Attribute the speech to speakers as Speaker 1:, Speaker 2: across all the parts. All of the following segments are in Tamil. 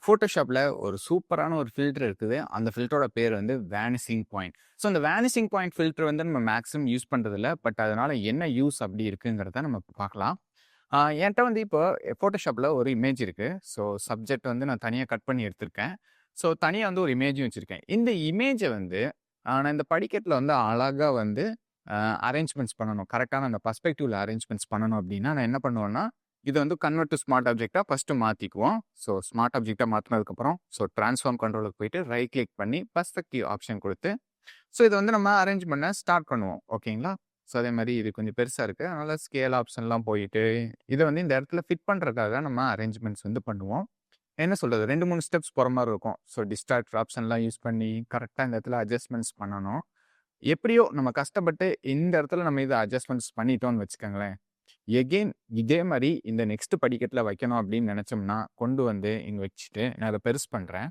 Speaker 1: ஃபோட்டோஷாப்ல ஒரு சூப்பரான ஒரு ஃபில்டர் இருக்குது. அந்த ஃபில்டரோட பேர் வந்து வேனிசிங் பாயிண்ட். ஸோ அந்த வேனிசிங் பாயிண்ட் ஃபில்டர் வந்து நம்ம மேக்ஸிமம் யூஸ் பண்றதில்ல. பட் அதனால என்ன யூஸ் அப்படி இருக்குங்கிறத நம்ம இப்ப பார்க்கலாம். என்ட்ட வந்து இப்போ ஃபோட்டோஷாப்ல ஒரு இமேஜ் இருக்கு. ஸோ சப்ஜெக்ட் வந்து நான் தனியா கட் பண்ணி எடுத்திருக்கேன். ஸோ தனியா வந்து ஒரு இமேஜும் வச்சிருக்கேன். இந்த இமேஜ வந்து நான் இந்த படிக்கட்ல வந்து அழகா வந்து அரேஞ்ச்மெண்ட்ஸ் பண்ணணும். கரெக்ட்டான அந்த பெர்ஸ்பெக்டிவ்ல அரேஞ்ச்மெண்ட்ஸ் பண்ணணும் அப்படின்னா, நான் என்ன பண்ணுவேன்னா, இத வந்து கன்வெர்ட் டூ ஸ்மார்ட் ஆப்ஜெக்ட்டா ஃபர்ஸ்ட்டு மாத்திக்குவோம். ஸோ ஸ்மார்ட் ஆப்ஜெக்ட்டா மாத்துனதுக்கப்புறம், ஸோ ட்ரான்ஸ்ஃபார்ம் கண்ட்ரோலுக்கு போயிட்டு ரைட் கிளிக் பண்ணி பெர்ஸ்பெக்டிவ் ஆப்ஷன் குடுத்து, ஸோ இத வந்து நம்ம அரேஞ்ச் பண்ண ஸ்டார்ட் பண்ணுவோம். ஓகேங்களா? ஸோ அதே மாரி இது கொஞ்சம் பெருசா இருக்கு. அதனால ஸ்கேல் ஆப்ஷன்லாம் போயிட்டு, இத வந்து இந்த இடத்துல ஃபிட் பண்றதுக்காக நம்ம அரேஞ்ச்மெண்ட்ஸ் வந்து பண்ணுவோம். என்ன சொல்றது? 2, 3 ஸ்டெப்ஸ் போற மாரி இருக்கும். ஸோ டிஸ்ட்ராக்ட் ஆப்ஷன்லாம் யூஸ் பண்ணி, கரெக்ட்டா இந்த இடத்துல அட்ஜஸ்ட்மெண்ட்ஸ் பண்ணணும். எப்படியோ நம்ம கஷ்டப்பட்டு இந்த இடத்துல நம்ம இத அட்ஜஸ்ட்மெண்ட்ஸ் பண்ணிட்டோம்னு வச்சுக்கோங்களேன். எகெயின் இதே மாரி இந்த நெக்ஸ்ட் படிக்கட்ல வைக்கணும் அப்படின்னு நெனச்சோம்னா, கொண்டு வந்து இங்க வச்சுட்டு, நான் அத பெருசு பண்றேன்.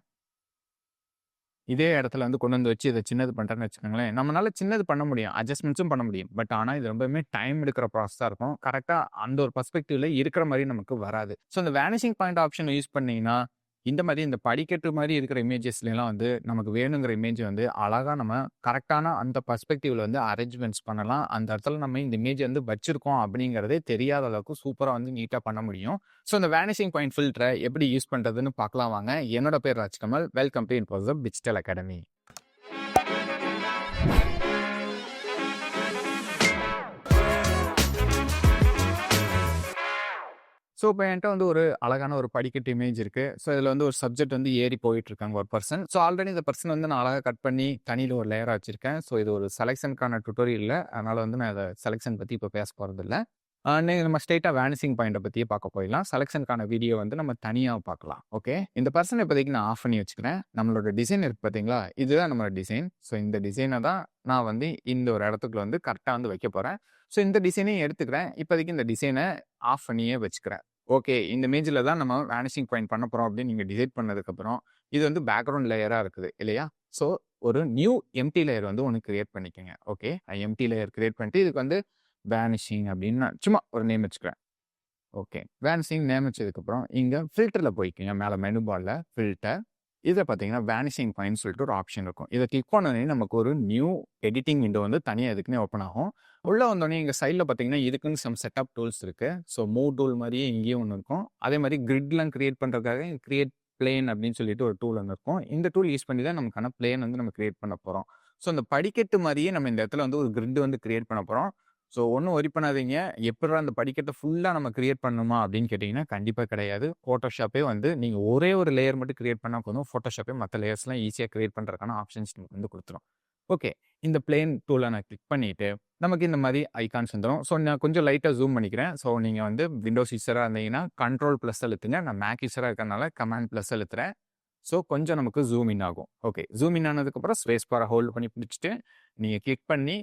Speaker 1: இதே இடத்துல வந்து கொண்டு வந்து வச்சு இத சின்னது பண்றேன்னு வச்சுக்கோங்களேன். நம்மனால சின்னது பண்ண முடியும். அட்ஜஸ்ட்மெண்ட்ஸும் பண்ண முடியும். பட் ஆனா இது ரொம்பவுமே டைம் எடுக்கிற ப்ராசஸா இருக்கும். கரெக்ட்டா அந்த ஒரு பெர்ஸ்பெக்டிவ்ல இருக்கிற மாரி நமக்கு வராது. ஸோ இந்த வேனிஷிங் பாயிண்ட் ஆப்ஷன யூஸ் பண்ணீங்கன்னா, இந்த மாரி இந்த படிக்கட்டு மாரி இருக்கிற இமேஜஸ்லலாம் வந்து நமக்கு வேணுங்கிற இமேஜ் வந்து அழகா நம்ம கரெக்ட்டான அந்த பெர்ஸ்பெக்டிவ்ல வந்து அரேஞ்ச்மெண்ட்ஸ் பண்ணலாம். அந்த இடத்துல நம்ம இந்த இமேஜ் வந்து வச்சிருக்கோம் அப்படிங்கிறதே தெரியாத அளவுக்கு சூப்பரா வந்து நீட்டா பண்ண முடியும். ஸோ இந்த வேனிஷிங் பாயிண்ட் ஃபில்டர எப்படி யூஸ் பண்றதுன்னு பார்க்கலாம் வாங்க. என்னோட பேர் Rajkamal. Welcome to Infosap digital academy. So, இப்ப என்ட்ட வந்து ஒரு அழகான ஒரு படிக்கட்டு இமேஜ் இருக்கு. ஸோ, இதுல வந்து ஒரு சப்ஜெக்ட் வந்து ஏறி போயிட்டுருக்காங்க ஒரு பெர்சன். ஸோ, ஆல்ரெடி இந்த பெர்சன் வந்து நான் அழகா கட் பண்ணி தனியில ஒரு லேயரா வச்சிருக்கேன். ஸோ, இது ஒரு செலக்ஷனுக்கான டுட்டோரியல் இல்ல. அதனால வந்து நான் இத செலக்ஷன் பத்தி இப்ப பேச போறதில்ல. நம்ம ஸ்ட்ரெயிட்டா வேனிசிங் பாயிண்ட்ட பத்தியே பார்க்க போயிடலாம். செலக்ஷனுக்கான வீடியோ வந்து நம்ம தனியா பார்க்கலாம். ஓகே. இந்த பெர்சன இப்போதைக்கு நான் ஆஃப் பண்ணி வச்சுக்கிறேன். நம்மளோட டிசைன் இருக்கு பார்த்தீங்களா? இதுதான் நம்மளோட டிசைன். ஸோ, இந்த டிசைன தான் நான் வந்து இந்த ஒரு இடத்துக்குள்ள வந்து கரெக்ட்டா வந்து வைக்க போறேன். ஸோ, இந்த டிசைனையும் எடுத்துக்கிறேன். இப்போதைக்கு இந்த டிசைன ஆஃப் பண்ணியே வச்சுக்கிறேன். ஓகே. இந்த இமேஜ்ல தான் நம்ம வேனிஷிங் பாயிண்ட் பண்ண போறோம் அப்படின்னு நீங்க டிசைட் பண்ணதுக்கப்புறம், இது வந்து பேக்கிரவுண்ட் லேயரா இருக்குது இல்லையா? ஸோ, ஒரு நியூ எம்ப்டி லேயர் வந்து ஒண்ணு கிரியேட் பண்ணிக்கங்க. ஓகே. எம்ப்டி லேயர் கிரியேட் பண்ணிட்டு, இதுக்கு வந்து வேனிஷிங் அப்படின்னு நான் சும்மா ஒரு நேம் வச்சுக்கிறேன். ஓகே. வேனிஷிங் நேம் வச்சதுக்கப்புறம், இங்க ஃபில்டர்ல போய்க்கங்க. மேல மெனு பார்ல ஃபில்டர். இதில பார்த்தீங்கன்னா, வேனிஷிங் பாயிண்ட்ன்னு சொல்லிட்டு ஒரு ஆப்ஷன் இருக்கும். இத கிளிக் பண்ணோனே நமக்கு ஒரு நியூ எடிட்டிங் விண்டோ வந்து தனியா இதுக்குன்னே ஓப்பன் ஆகும். உள்ள வந்தோனே இங்க சைட்ல பார்த்தீங்கன்னா, இதுக்குன்னு சம் செட் ஆப் டூல்ஸ் இருக்கு. ஸோ மூவ் டூல் மாரியே இங்கேயும் ஒண்ணு இருக்கும். அதே மாரி கிரிட்லாம் கிரியேட் பண்றதுக்காக கிரியேட் பிளேன் அப்படின்னு சொல்லிட்டு ஒரு டூல் ஒண்ணு இருக்கும். இந்த டூல் யூஸ் பண்ணி தான் நமக்கான பிளேன் வந்து நம்ம கிரியேட் பண்ண போறோம். ஸோ இந்த படிக்கட்டு மாரியே நம்ம இந்த இடத்துல வந்து ஒரு கிரிட் வந்து கிரியேட் பண்ண போறோம். ஸோ ஒண்ணும் வொரி பண்ணாதீங்க. எப்புட்றா அந்த படிக்கட்ட ஃபுல்லா நம்ம கிரியேட் பண்ணணுமா அப்படின்னு கேட்டீங்கன்னா, கண்டிப்பா கிடையாது. Photoshopஏ வந்து நீங்க ஒரே ஒரு லேயர் மட்டும் கிரியேட் பண்ணா போதும். Photoshopஏ மத்த லேயர்ஸ்லாம் ஈஸியா கிரியேட் பண்றதுக்கான ஆப்ஷன்ஸ் நமக்கு வந்து குடுத்துரும். ஓகே. இந்த பிளேன் டூல நான் கிளிக் பண்ணிட்டு, நமக்கு இந்த மாரி ஐகான்ஸ் வந்துரும். ஸோ நான் கொஞ்சம் லைட்டா ஜூம் பண்ணிக்கிறேன். ஸோ நீங்க வந்து விண்டோஸ் யூசரா இருந்தீங்கன்னா, கண்ட்ரோல்+ அழுத்துங்க. நான் மேக் யூசரா இருக்கறனால கமாண்ட்+ அழுத்துறேன். ஸோ கொஞ்சம் நமக்கு ஜூம் இன் ஆகும். ஓகே. ஜூம் இன் ஆனதுக்கப்புறம் ஸ்பேஸ் பார ஹோல்ட் பண்ணி பிடிச்சுட்டு, நீங்க கிளிக் பண்ணி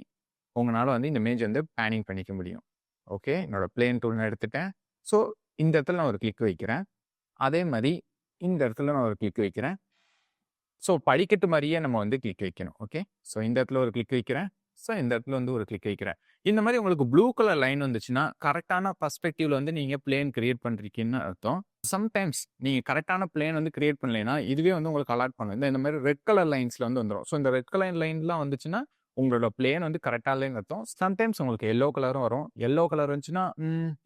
Speaker 1: உங்கனால வந்து இந்த இமேஜ் வந்து பேனிங் பண்ணிக்க முடியும். ஓகே. என்னோட பிளேன் டூல் நான் எடுத்துட்டேன். ஸோ இந்த இடத்துல நான் ஒரு கிளிக் வைக்கிறேன். அதே மாரி இந்த இடத்துல நான் ஒரு கிளிக் வைக்கிறேன். ஸோ படிக்கட்டு மாரியே நம்ம வந்து கிளிக் வைக்கணும். ஓகே. ஸோ இந்த இடத்துல ஒரு கிளிக் வைக்கிறேன். ஸோ இந்த இடத்துல வந்து ஒரு கிளிக் வைக்கிறேன். இந்த மாரி உங்களுக்கு ப்ளூ கலர் லைன் வந்துச்சுன்னா, கரெக்ட்டான பெர்ஸ்பெக்டிவ்ல வந்து நீங்க பிளேன் கிரியேட் பண்றீங்கன்னு அர்த்தம். சம்டைம்ஸ் நீங்க கரெக்ட்டான பிளேன் வந்து கிரியேட் பண்ணலைன்னா, இதுவே வந்து உங்களுக்கு அலாட் பண்ணும். இந்த மாரி ரெட் கலர் லைன்ஸ்ல வந்து வந்துரும். ஸோ இந்த ரெட் கலர் லைன்லாம் வந்துச்சுன்னா, உங்களோட பிளேன் வந்து கரெக்ட்டா இல்லைன்னு அர்த்தம். சம்டைம்ஸ் உங்களுக்கு எல்லோ கலரும் வரும். எல்லோ கலர் வந்துச்சுன்னா,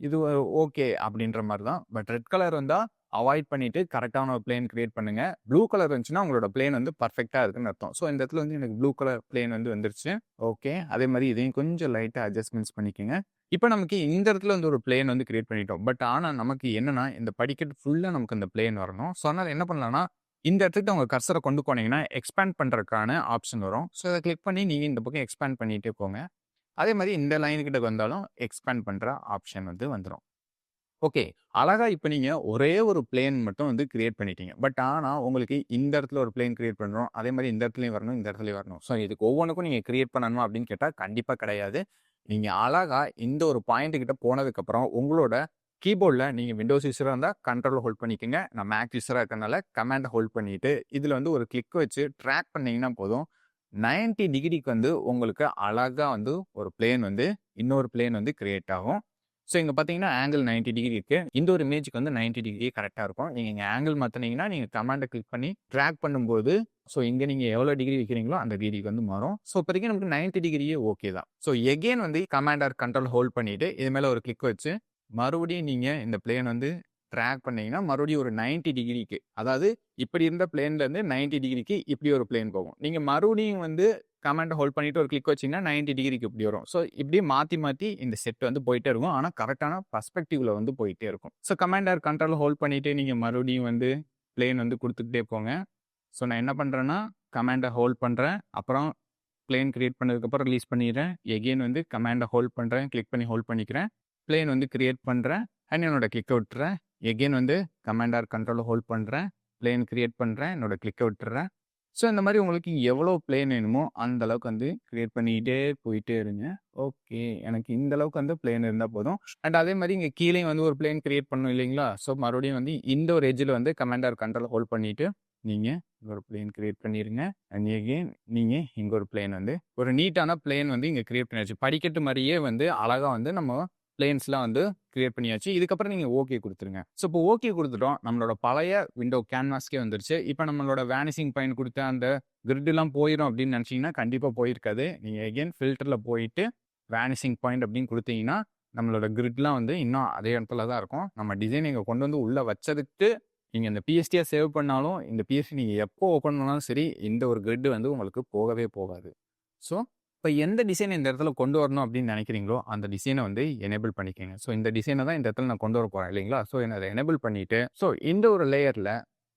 Speaker 1: இது ஓகே அப்படின்ற மாரி தான். பட் ரெட் கலர் வந்தா அவாய்ட் பண்ணிட்டு கரெக்ட்டான ஒரு பிளேன் கிரியேட் பண்ணுங்க. ப்ளூ கலர் இருந்துச்சுன்னா, உங்களோட பிளேன் வந்து பெர்ஃபெக்ட்டா இருக்குன்னு அர்த்தம். ஸோ இந்த இடத்துல வந்து எனக்கு ப்ளூ கலர் பிளேன் வந்து வந்துருச்சு. ஓகே. அதே மாரி இதையும் கொஞ்சம் லைட்டா அட்ஜஸ்ட்மென்ட்ஸ் பண்ணிக்கங்க. இப்ப நமக்கு இந்த இடத்துல வந்து ஒரு பிளேன் வந்து கிரியேட் பண்ணிட்டோம். பட் ஆனா நமக்கு என்னன்னா, இந்த படிக்கட்டு ஃபுல்லா நமக்கு அந்த பிளேன் வரணும். ஸோ அதனால என்ன பண்ணலாம்னா, இந்த இடத்துக்கு உங்க கர்சர கொண்டு போனீங்கன்னா, எக்ஸ்பேண்ட் பண்றதுக்கான ஆப்ஷன் வரும். ஸோ இத கிளிக் பண்ணி நீங்க இந்த பக்கம் எக்ஸ்பேண்ட் பண்ணிட்டே போங்க. அதே மாரி இந்த லைன் கிட்ட வந்தாலும் எக்ஸ்பேண்ட் பண்ற ஆப்ஷன் வந்து வந்துரும். ஓகே. அழகா இப்ப நீங்க ஒரே ஒரு பிளேன் மட்டும் வந்து கிரியேட் பண்ணிட்டீங்க. பட் ஆனா, உங்களுக்கு இந்த இடத்துல ஒரு பிளேன் கிரியேட் பண்றோம். அதே மாரி இந்த இடத்துலயும் வரணும், இந்த இடத்துலயும் வரணும். ஸோ இதுக்கு ஒவ்வொன்னுக்கும் நீங்க கிரியேட் பண்ணணுமா அப்படின்னு கேட்டா, கண்டிப்பா கிடையாது. நீங்க அழகா இந்த ஒரு பாயிண்ட் கிட்ட போனதுக்கப்புறம், உங்களோட கீபோர்ட்ல நீங்க விண்டோஸ் யூசரா இருந்தா கண்ட்ரோல ஹோல்ட் பண்ணிக்கங்க. நான் மேக் யூசரா இருக்கறனால கமாண்ட ஹோல்ட் பண்ணிட்டு, இதுல வந்து ஒரு கிளிக் வச்சு ட்ராக் பண்ணீங்கன்னா போதும். 90 டிகிரிக்கு வந்து உங்களுக்கு அழகா வந்து ஒரு பிளேன் வந்து இன்னொரு பிளேன் வந்து கிரியேட் ஆகும். ஸோ இங்க பார்த்தீங்கன்னா ஆங்கிள் 90 டிகிரி இருக்கு. இந்த ஒரு இமேஜ்க்கு வந்து 90 டிகிரி கரெக்ட்டா இருக்கும். நீங்க இங்க ஆங்கிள் மாத்துனீங்கன்னா, நீங்க கமாண்ட கிளிக் பண்ணி டிராக் பண்ணும்போது, ஸோ இங்க நீங்க எவ்வளோ டிகிரி வைக்கிறீங்களோ அந்த டிகிரிக்கு வந்து மாறும். ஸோ இப்போதைக்கு நமக்கு 90 டிகிரியே ஓகே தான். ஸோ எகைன் வந்து கமாண்ட் ஆர் கண்ட்ரோல் ஹோல்ட் பண்ணிட்டு, இது மேல ஒரு கிளிக் வச்சு, மறுபடியும் நீங்க இந்த பிளேன் வந்து டிராக் பண்ணீங்கன்னா, மறுபடியும் ஒரு 90 டிகிரிக்கு, அதாவது இப்படி இருந்த பிளேன்ல இருந்து 90 டிகிரிக்கு இப்படி ஒரு பிளேன் போகும். நீங்க மறுபடியும் வந்து கமாண்ட ஹோல்ட் பண்ணிட்டு ஒரு கிளிக் வச்சீங்கன்னா 90 டிகிரிக்கு இப்படி வரும். ஸோ இப்படியே மாத்தி மாத்தி இந்த செட் வந்து போயிட்டே இருக்கும். ஆனா கரெக்ட்டான பெர்ஸ்பெக்டிவ்ல வந்து போயிட்டே இருக்கும். So command R control hold பண்ணிட்டு நீங்க மறுபடியும் வந்து பிளேன் வந்து குடுத்துக்கிட்டே போங்க. ஸோ நான் என்ன பண்றேன்னா, கமாண்ட ஹோல்ட் பண்றேன். அப்புறம் பிளேன் கிரியேட் பண்ணதுக்கப்புறம் ரிலீஸ் பண்ணிடுறேன். எகைன் வந்து கமாண்ட ஹோல்ட் பண்றேன். கிளிக் பண்ணி ஹோல்ட் பண்ணிக்கிறேன். பிளேன் வந்து கிரியேட் பண்றேன். அண்ட் என்னோட கிளிக்க விட்டுறேன். எகைன் வந்து கமாண்ட் ஆர் கண்ட்ரோல ஹோல்ட் பண்றேன். பிளேன் கிரியேட் பண்றேன். என்னோட கிளிக்க விட்டுறேன். ஸோ இந்த மாதிரி உங்களுக்கு எவ்வளோ பிளேன் வேணுமோ அந்த அளவுக்கு வந்து கிரியேட் பண்ணிக்கிட்டே போயிட்டே இருங்க. ஓகே. எனக்கு இந்த அளவுக்கு வந்து பிளேன் இருந்தா போதும். அண்ட் அதே மாதிரி இங்க கீழயும் வந்து ஒரு பிளேன் கிரியேட் பண்ணணும் இல்லைங்களா? ஸோ மறுபடியும் வந்து இந்த ஒரு எட்ஜ்ல வந்து கமாண்ட் ஆர் கண்ட்ரோல ஹோல்ட் பண்ணிட்டு, நீங்க இங்க ஒரு பிளேன் கிரியேட் பண்ணிருங்க. அண்ட் எகைன் நீங்க இங்க ஒரு பிளேன் வந்து ஒரு நீட்டான பிளேன் வந்து இங்க கிரியேட் பண்ணியாச்சு. படிக்கட்டு மாரியே வந்து அழகா வந்து நம்ம பிளேன்ஸ்லாம் வந்து கிரியேட் பண்ணியாச்சு. இதுக்கப்புறம் நீங்க ஓகே குடுத்துருங்க. ஸோ இப்போ ஓகே குடுத்துட்டோம். நம்மளோட பழைய விண்டோ கேன்வாஸ்க்கே வந்துருச்சு. இப்போ நம்மளோட வேனிஷிங் பாயிண்ட் குடுத்த அந்த கிரிட்லாம் போயிரும் அப்படின்னு நினைச்சீங்கன்னா, கண்டிப்பா போயிருக்காது. நீங்க எகைன் ஃபில்டர்ல போயிட்டு வேனிஷிங் பாயிண்ட் அப்படின்னு குடுத்தீங்கன்னா, நம்மளோட கிரிட்லாம் வந்து இன்னும் அதே இடத்துல தான் இருக்கும். நம்ம டிசைன் இங்க கொண்டு வந்து உள்ள வச்சதுக்கு நீங்க இந்த பிஎஸ்டியா சேவ் பண்ணாலும், இந்த பிஎஸ்டி நீங்க எப்போ ஓப்பன் பண்ணாலும் சரி, இந்த ஒரு கிரிட் வந்து உங்களுக்கு போகவே போகாது. ஸோ இப்ப எந்த டிசைன் இந்த இடத்துல கொண்டு வரணும் அப்படின்னு நினைக்கிறீங்களோ, அந்த டிசைனை வந்து எனேபிள் பண்ணிக்கங்க. ஸோ இந்த டிசைனை தான் இந்த இடத்துல நான் கொண்டு வர போறேன் இல்லைங்களா? ஸோ அதை எனேபிள் பண்ணிட்டு, ஸோ இந்த ஒரு லேயர்ல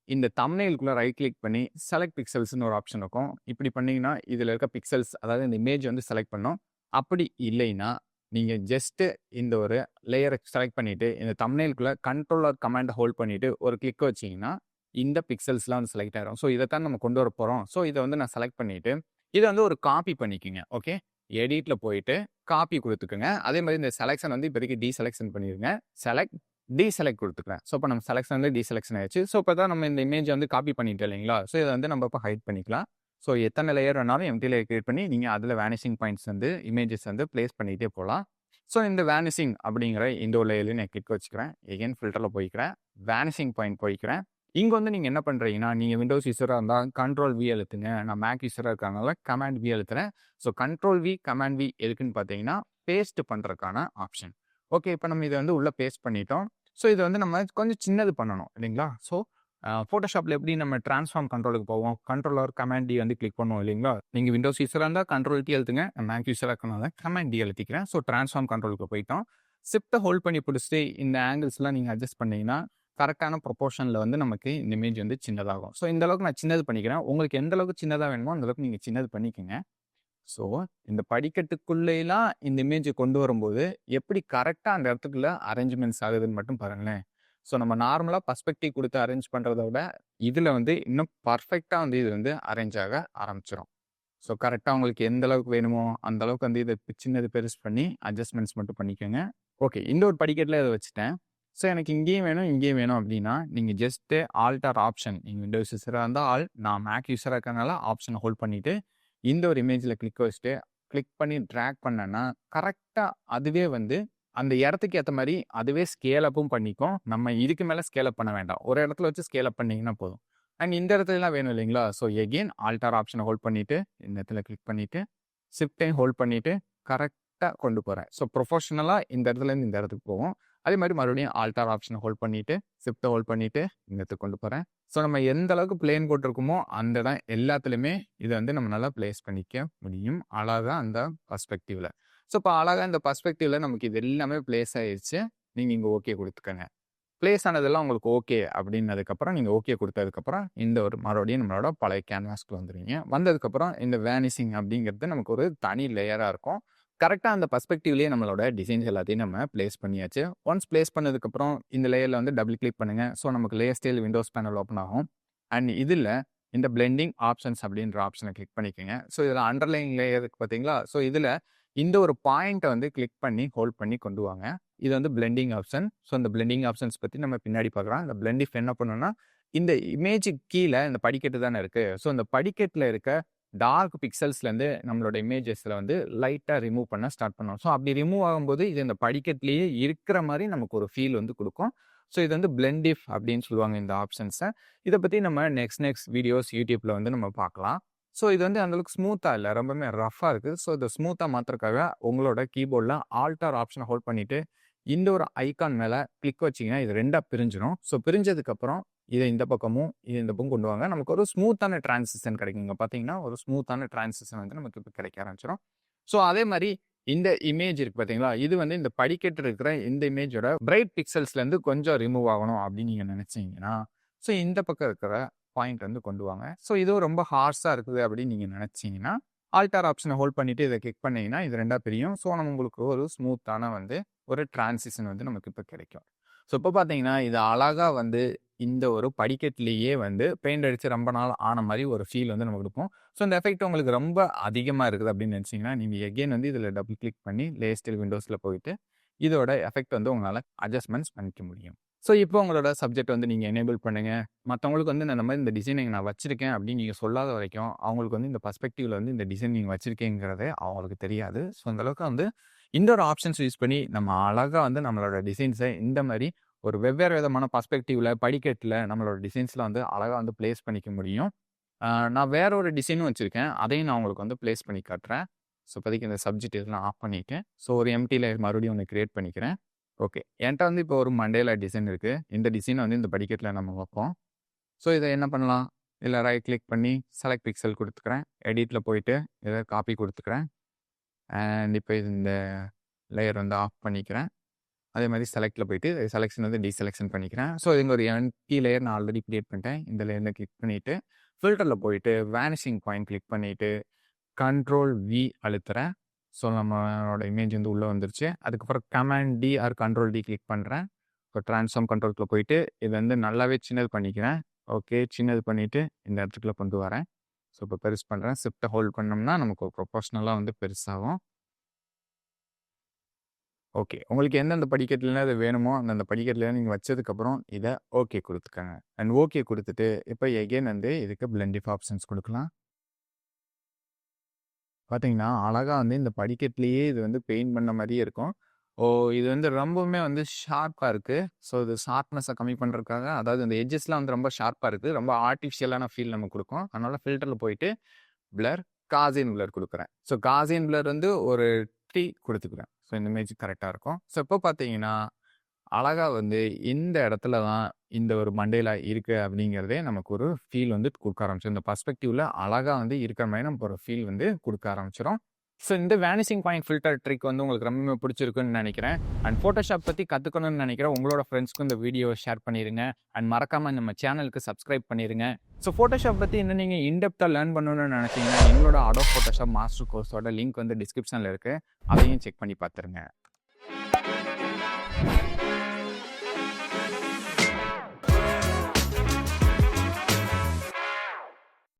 Speaker 1: இந்த தம்ப்நெயிலுக்குள்ள ரைட் கிளிக் பண்ணி செலக்ட் பிக்சல்ஸ்ன்னு ஒரு ஆப்ஷன் இருக்கும். இப்படி பண்ணீங்கன்னா, இதுல இருக்க பிக்சல்ஸ் அதாவது இந்த இமேஜ் வந்து செலக்ட் பண்ணும். அப்படி இல்லைன்னா, நீங்க ஜஸ்ட் இந்த ஒரு லேயரை செலக்ட் பண்ணிட்டு, இந்த தம்ப்நெயிலுக்குள்ள கண்ட்ரோலர் கமாண்ட ஹோல்ட் பண்ணிட்டு ஒரு கிளிக் வச்சீங்கன்னா, இந்த பிக்சல்ஸ்லாம் வந்து செலக்ட் ஆயிரும். ஸோ இதைத்தான் நம்ம கொண்டு வர போறோம். ஸோ இதை வந்து நான் செலக்ட் பண்ணிட்டு, இதை வந்து ஒரு காப்பி பண்ணிக்கங்க. ஓகே. எடிட்ல போயிட்டு காப்பி குடுத்துக்கங்க. அதே மாதிரி இந்த செலக்ஷன் வந்து இப்போதைக்கு டீசெலக்ஷன் பண்ணிருங்க. Select, deselect குடுத்துக்கிறேன். ஸோ இப்போ நம்ம செலக்ஷன் வந்து டீசெலக்ஷன் ஆயிடுச்சு. ஸோ இப்போ தான் நம்ம இந்த இமேஜ் வந்து காப்பி பண்ணிட்டோம் இல்லைங்களா? ஸோ இதை வந்து நம்ம இப்போ ஹைட் பண்ணிக்கலாம். ஸோ எத்தனை லேயர் வேணாலும் எம்ப்டி லேயர் கிரியேட் பண்ணி நீங்க அதுல வேனிஷிங் பாயிண்ட்ஸ் வந்து இமேஜஸ் வந்து பிளேஸ் பண்ணிட்டே போலாம். ஸோ இந்த வேனிஷிங் அப்படிங்கிற இந்த ஒரு லேயர்ல நான் கிளிக் வச்சுக்கிறேன். எகைன் ஃபில்டர்ல போய்க்கிறேன். வேனிஷிங் பாயிண்ட் போய்க்கிறேன். இங்க வந்து நீங்க என்ன பண்றீங்கன்னா, நீங்க விண்டோஸ் யூசரா இருந்தா கண்ட்ரோல் வி அழுத்துங்க. நான் மேக் யூசரா இருக்கறனால கமாண்ட் வி அழுத்துறேன். So control V, command V எதுக்குன்னு பார்த்தீங்கன்னா, பேஸ்ட் பண்றதுக்கான ஆப்ஷன். ஓகே. இப்போ நம்ம இதை வந்து உள்ள பேஸ்ட் பண்ணிட்டோம். ஸோ இதை வந்து நம்ம கொஞ்சம் சின்னது பண்ணணும் இல்லைங்களா? ஸோ ஃபோட்டோஷாப்ல எப்படி நம்ம டிரான்ஸ்ஃபார்ம் கண்ட்ரோலுக்கு போவோம். கண்ட்ரோலர் கமாண்ட் டி வந்து கிளிக் பண்ணுவோம் இல்லைங்களா? நீங்க விண்டோஸ் யூசரா இருந்தா கண்ட்ரோல் டி அழுத்துங்க. நான் மேக் யூசரா இருக்கறனால கமாண்ட் டி அழுத்திக்கிறேன். ஸோ டிரான்ஸ்ஃபார்ம் கண்ட்ரோலுக்கு போயிட்டோம். ஷிஃப்ட்ட ஹோல்ட் பண்ணி பிடிச்சிட்டு இந்த ஆங்கிள்ஸ்லாம் நீங்க அட்ஜஸ்ட் பண்ணீங்கன்னா, கரெக்டான ப்ரொபோர்ஷன்ல வந்து நமக்கு இந்த இமேஜ் வந்து சின்னதாகும். ஸோ இந்த அளவுக்கு நான் சின்னது பண்ணிக்கிறேன். உங்களுக்கு எந்த அளவுக்கு சின்னதா வேணுமோ அந்த அளவுக்கு நீங்க சின்னது பண்ணிக்கங்க. ஸோ இந்த படிக்கட்டுக்குள்ளேலாம் இந்த இமேஜ் கொண்டு வரும்போது, எப்படி கரெக்ட்டா அந்த இடத்துக்குள்ள அரேஞ்ச்மெண்ட்ஸ் ஆகுதுன்னு மட்டும் பாருங்களேன். ஸோ நம்ம நார்மலா பெர்ஸ்பெக்டிவ் குடுத்து அரேஞ்ச் பண்றத விட, இதுல வந்து இன்னும் பெர்ஃபெக்ட்டா வந்து இது வந்து அரேஞ்ச் ஆக ஆரம்பிச்சுரும். ஸோ கரெக்ட்டா உங்களுக்கு எந்த அளவுக்கு வேணுமோ, அந்த அளவுக்கு வந்து இத சின்னது பெருசு பண்ணி அட்ஜஸ்ட்மெண்ட்ஸ் மட்டும் பண்ணிக்கோங்க. ஓகே. இந்த ஒரு படிக்கட்டுல இத வச்சுட்டேன். ஸோ எனக்கு இங்கேயும் வேணும், இங்கேயும் வேணும் அப்படின்னா, நீங்க ஜஸ்ட் ஆல்ட் ஆர் ஆப்ஷன். நீங்க விண்டோஸ் யூசரா இருந்தா ஆல், நான் மேக் யூசரா இருக்கறனால ஆப்ஷன ஹோல்ட் பண்ணிட்டு, இந்த ஒரு இமேஜ்ல கிளிக் வச்சுட்டு, கிளிக் பண்ணி டிராக் பண்ணேன்னா, கரெக்ட்டா அதுவே வந்து அந்த இடத்துக்கு ஏத்த மாரி அதுவே ஸ்கேல் அப்பும் பண்ணிக்கும். நம்ம இதுக்கு மேல ஸ்கேல் அப் பண்ண வேண்டாம். ஒரு இடத்துல வச்சு ஸ்கேல் அப் பண்ணீங்கன்னா போதும். அண்ட் இந்த இடத்துலலாம் வேணும் இல்லைங்களா? ஸோ எகைன் ஆல்ட் ஆர் ஆப்ஷன ஹோல்ட் பண்ணிட்டு, இந்த இடத்துல கிளிக் பண்ணிட்டு, ஷிஃப்ட்டையும் ஹோல்ட் பண்ணிட்டு, கரெக்ட்டா கொண்டு போறேன். ஸோ ப்ரொஃபஷனலா இந்த இடத்துலேருந்து இந்த இடத்துக்கு போகும். அதே மாதிரி மறுபடியும் ஆல்ட் ஆர் ஆப்ஷன ஹோல்ட் பண்ணிட்டு, ஷிஃப்ட்ட ஹோல்ட் பண்ணிட்டு, இந்த இடத்துக்கு கொண்டு போறேன். ஸோ நம்ம எந்த அளவுக்கு பிளேன் போட்டிருக்கோமோ, அந்த இடம் எல்லாத்துலயுமே இத வந்து நம்மளால பிளேஸ் பண்ணிக்க முடியும். அழகா அந்த பெர்ஸ்பெக்டிவ்ல. ஸோ இப்போ அழகா இந்த பெர்ஸ்பெக்டிவ்ல நமக்கு இது எல்லாமே பிளேஸ் ஆயிருச்சு. நீங்க இங்க ஓகே குடுத்துக்கங்க. பிளேஸ் ஆனதெல்லாம் உங்களுக்கு ஓகே அப்படின்னதுக்கப்புறம், நீங்க ஓகே குடுத்ததுக்கப்புறம், இந்த ஒரு மறுபடியும் நம்மளோட பழைய கேன்வாஸ்க்கு வந்துருவீங்க. வந்ததுக்கப்புறம் இந்த வேனிஷிங் அப்படிங்கிறது நமக்கு ஒரு தனி லேயரா இருக்கும். கரெக்ட்டா அந்த பெர்ஸ்பெக்டிவ்லயே நம்மளோட டிசைன்ஸ் எல்லாத்தையும் நம்ம பிளேஸ் பண்ணியாச்சு. ஒன்ஸ் பிளேஸ் பண்ணதுக்கப்புறம், இந்த லேயர்ல வந்து டபுள் கிளிக் பண்ணுங்க. ஸோ நமக்கு layer style Windows panel open ஆகும். அண்ட் இதுல இந்த பிளெண்டிங் ஆப்ஷன்ஸ் அப்படின்ற ஆப்ஷன கிளிக் பண்ணிக்கங்க. ஸோ இதுல அண்டர்லைன் லேயர் இருக்கு பார்த்தீங்களா? ஸோ இதுல இந்த ஒரு பாயிண்ட்ட வந்து கிளிக் பண்ணி, ஹோல்ட் பண்ணி கொண்டு வாங்க. இது வந்து பிளெண்டிங் ஆப்ஷன். ஸோ இந்த பிளெண்டிங் ஆப்ஷன்ஸ் பத்தி நம்ம பின்னாடி பார்க்கலாம். இந்த பிளெண்ட் இஃப் என்ன பண்ணும்னா, இந்த இமேஜுக்கு கீழ இந்த படிக்கட்டு தானே இருக்கு. ஸோ இந்த படிக்கட்டுல இருக்க டார்க் பிக்சல்ஸ்லேருந்து நம்மளோட இமேஜஸில் வந்து லைட்டாக ரிமூவ் பண்ண ஸ்டார்ட் பண்ணோம். ஸோ அப்படி ரிமூவ் ஆகும்போது இது இந்த படிக்கட்டிலேயே இருக்கிற மாதிரி நமக்கு ஒரு ஃபீல் வந்து கொடுக்கும். ஸோ இது வந்து பிளெண்டிஃப் அப்படின்னு சொல்லுவாங்க இந்த ஆப்ஷன்ஸை. இதை பற்றி நம்ம நெக்ஸ்ட் வீடியோஸ் யூடியூப்பில் வந்து நம்ம பார்க்கலாம். ஸோ இது வந்து அந்தளவுக்கு ஸ்மூத்தாக இல்லை, ரொம்பவுமே ரஃப்பாக இருக்குது. ஸோ இதை ஸ்மூத்தாக மாற்றுறதுக்காக உங்களோட கீபோர்டில் ஆல்டர் ஆப்ஷனை ஹோல்ட் பண்ணிவிட்டு இந்த ஒரு ஐக்கான் மேலே கிளிக் வச்சிங்கன்னா இது ரெண்டாக பிரிஞ்சிடும். ஸோ பிரிஞ்சதுக்கப்புறம் இதை இந்த பக்கமும் இது இந்த பக்கம் கொண்டு வாங்க. நமக்கு ஒரு ஸ்மூத்தான டிரான்சிஷன் கிடைக்குங்க. பார்த்தீங்கன்னா ஒரு ஸ்மூத்தான டிரான்சிஷன் வந்து நமக்கு இப்போ கிடைக்க ஆரம்பிச்சிடும். ஸோ அதே மாதிரி இந்த இமேஜ் இருக்குது பார்த்தீங்களா, இது வந்து இந்த படிக்கட்டு இருக்கிற இந்த இமேஜோட பிரைட் பிக்சல்ஸ்லேருந்து கொஞ்சம் ரிமூவ் ஆகணும் அப்படின்னு நீங்கள் நினச்சிங்கன்னா ஸோ இந்த பக்கம் இருக்கிற பாயிண்ட் வந்து கொண்டு வாங்க. ஸோ இதுவும் ரொம்ப ஹார்ஸாக இருக்குது அப்படின்னு நீங்கள் நினச்சிங்கன்னா ஆல்டர் ஆப்ஷனை ஹோல்ட் பண்ணிவிட்டு இதை கிளிக் பண்ணிங்கன்னா இது ரெண்டாக பிரியும். ஸோ உங்களுக்கு ஒரு ஸ்மூத்தான வந்து ஒரு டிரான்சிஷன் வந்து நமக்கு இப்போ கிடைக்கும். ஸோ இப்போ பார்த்தீங்கன்னா இது அழகாக வந்து இந்த ஒரு படிக்கட்டிலேயே வந்து பெயிண்ட் அடித்து ரொம்ப நாள் ஆன மாதிரி ஒரு ஃபீல் வந்து நமக்கு இருக்கும். ஸோ இந்த எஃபெக்ட் உங்களுக்கு ரொம்ப அதிகமாக இருக்குது அப்படின்னு நினச்சிங்கன்னா நீங்கள் எகெயின் வந்து இதில் டபுள் கிளிக் பண்ணி லேஸ்டில் விண்டோஸில் போயிட்டு இதோட எஃபெக்ட் வந்து உங்களால் அட்ஜஸ்ட்மெண்ட்ஸ் பண்ணிக்க முடியும். ஸோ இப்போ உங்களோட சப்ஜெக்ட் வந்து நீங்கள் எனேபிள் பண்ணுங்கள். மற்றவங்களுக்கு வந்து இந்த மாதிரி இந்த டிசைனை நான் வச்சுருக்கேன் அப்படின்னு நீங்கள் சொல்லாத வரைக்கும் அவங்களுக்கு வந்து இந்த பர்ஸ்பெக்டிவில் வந்து இந்த டிசைன் நீங்கள் வச்சுருக்கேங்கிறதே அவங்களுக்கு தெரியாது. ஸோ அந்தளவுக்கு வந்து இந்த ஒரு ஆப்ஷன்ஸ் யூஸ் பண்ணி நம்ம அழகாக வந்து நம்மளோட டிசைன்ஸை இந்த மாதிரி ஒரு வெவ்வேறு விதமான பர்ஸ்பெக்டிவில் படிக்கட்டில் நம்மளோட டிசைன்ஸில் வந்து அழகாக வந்து பிளேஸ் பண்ணிக்க முடியும். நான் வேற ஒரு டிசைனும் வச்சுருக்கேன், அதையும் நான் உங்களுக்கு வந்து பிளேஸ் பண்ணி காட்டுறேன். ஸோ இப்போதைக்கு இந்த சப்ஜெக்ட் இதெல்லாம் ஆஃப் பண்ணிவிட்டேன். ஸோ ஒரு எம்டி லேயர் மறுபடியும் ஒன்று க்ரியேட் பண்ணிக்கிறேன். ஓகே, என்கிட்ட வந்து இப்போ ஒரு மண்டேல டிசைன் இருக்குது. இந்த டிசைனை வந்து இந்த படிக்கட்டில் நம்ம வைப்போம். ஸோ இதை என்ன பண்ணலாம், இல்லை ரைட் கிளிக் பண்ணி செலக்ட் பிக்சல் கொடுத்துக்கிறேன். எடிட்டில் போயிட்டு இதை காப்பி கொடுத்துக்கிறேன். அண்ட் இப்போ இந்த லேயர் வந்து ஆஃப் பண்ணிக்கிறேன். அதே மாதிரி செலக்டில் போயிட்டு செலெக்ஷன் வந்து டீசெலெக்ஷன் பண்ணிக்கிறேன். ஸோ இங்கே ஒரு எம்டி லேயர் நான் ஆல்ரெடி க்ரியேட் பண்ணிட்டேன். இந்த லேயரில் கிளிக் பண்ணிவிட்டு ஃபில்டரில் போயிட்டு வேனிஷிங் பாயிண்ட் கிளிக் பண்ணிவிட்டு Ctrl+V அழுத்துறேன். ஸோ நம்மளோட இமேஜ் வந்து உள்ளே வந்துருச்சு. அதுக்கப்புறம் Command+D ஆர் Ctrl+D கிளிக் பண்ணுறேன். இப்போ ட்ரான்ஸ்ஃபார்ம் கண்ட்ரோலுக்குள்ள போயிட்டு இது வந்து நல்லாவே சின்னது பண்ணிக்கிறேன். ஓகே, சின்னது பண்ணிவிட்டு இந்த இடத்துக்குள்ள கொண்டு வரேன். ஸோ இப்போ பெருசு பண்ணுறேன். ஷிஃப்ட்டை ஹோல்ட் பண்ணோம்னா நமக்கு ஒரு ப்ரொபோஷனலாக வந்து பெருசாகும். ஓகே, உங்களுக்கு எந்தெந்த படிக்கட்டில் அது வேணுமோ அந்தந்த படிக்கட்டில் நீங்கள் வச்சதுக்கப்புறம் இதை ஓகே கொடுத்துக்கோங்க. அண்ட் ஓகே கொடுத்துட்டு இப்போ எகெயின் வந்து இதுக்கு பிளெண்டிஃப் ஆப்ஷன்ஸ் கொடுக்கலாம். பார்த்தீங்கன்னா அழகாக வந்து இந்த படிக்கட்டிலேயே இது வந்து பெயிண்ட் பண்ண மாதிரியே இருக்கும். இது வந்து ரொம்பவுமே வந்து ஷார்ப்பாக இருக்குது. ஸோ இது ஷார்ப்னஸை கம்மி பண்ணுறதுக்காக, அதாவது இந்த எட்ஜஸ்லாம் வந்து ரொம்ப ஷார்ப்பாக இருக்குது, ரொம்ப ஆர்டிஃபிஷியலான ஃபீல் நமக்கு கொடுக்கும். அதனால் ஃபில்டரில் போயிட்டு பிளர் காசியன் பிளர் கொடுக்குறேன். ஸோ காசியன் பிளர் வந்து ஒரு 3 கொடுத்துக்கிறேன். ஸோ இந்த இமேஜ் கரெக்டாக இருக்கும். ஸோ இப்போ பார்த்தீங்கன்னா அழகாக வந்து இந்த இடத்துல தான் இந்த ஒரு மண்டேல இருக்குது அப்படிங்கிறதே நமக்கு ஒரு ஃபீல் வந்து கொடுக்க ஆரம்பிச்சிடும். இந்த பர்ஸ்பெக்டிவில் அழகாக வந்து இருக்கிற மாதிரி நமக்கு ஒரு ஃபீல் வந்து கொடுக்க ஆரம்பிச்சிடும். ஸோ இந்த வேனிஷிங் பாயிண்ட் ஃபில்டர் ட்ரிக் வந்து உங்களுக்கு ரொம்பவே பிடிச்சிருக்குன்னு நினைக்கிறேன். அண்ட் ஃபோட்டோஷாப் பற்றி கற்றுக்கணும்னு நினைக்கிறேன் உங்களோட ஃப்ரெண்ட்ஸ்க்கும் இந்த வீடியோவை ஷேர் பண்ணிடுங்க. அண்ட் மறக்காமல் நம்ம சேனலுக்கு சப்ஸ்கிரைப் பண்ணிடுங்க. ஸோ ஃபோட்டோஷாப் பற்றி இன்னும் நீங்கள் இன்டெப்த்தாக லேர்ன் பண்ணணும்னு நினச்சிங்கன்னா எங்களோட Adobe Photoshop மாஸ்டர் கோர்ஸோட லிங்க் வந்து டிஸ்கிரிப்ஷனில் இருக்குது. அதையும் செக் பண்ணி பார்த்துருங்க.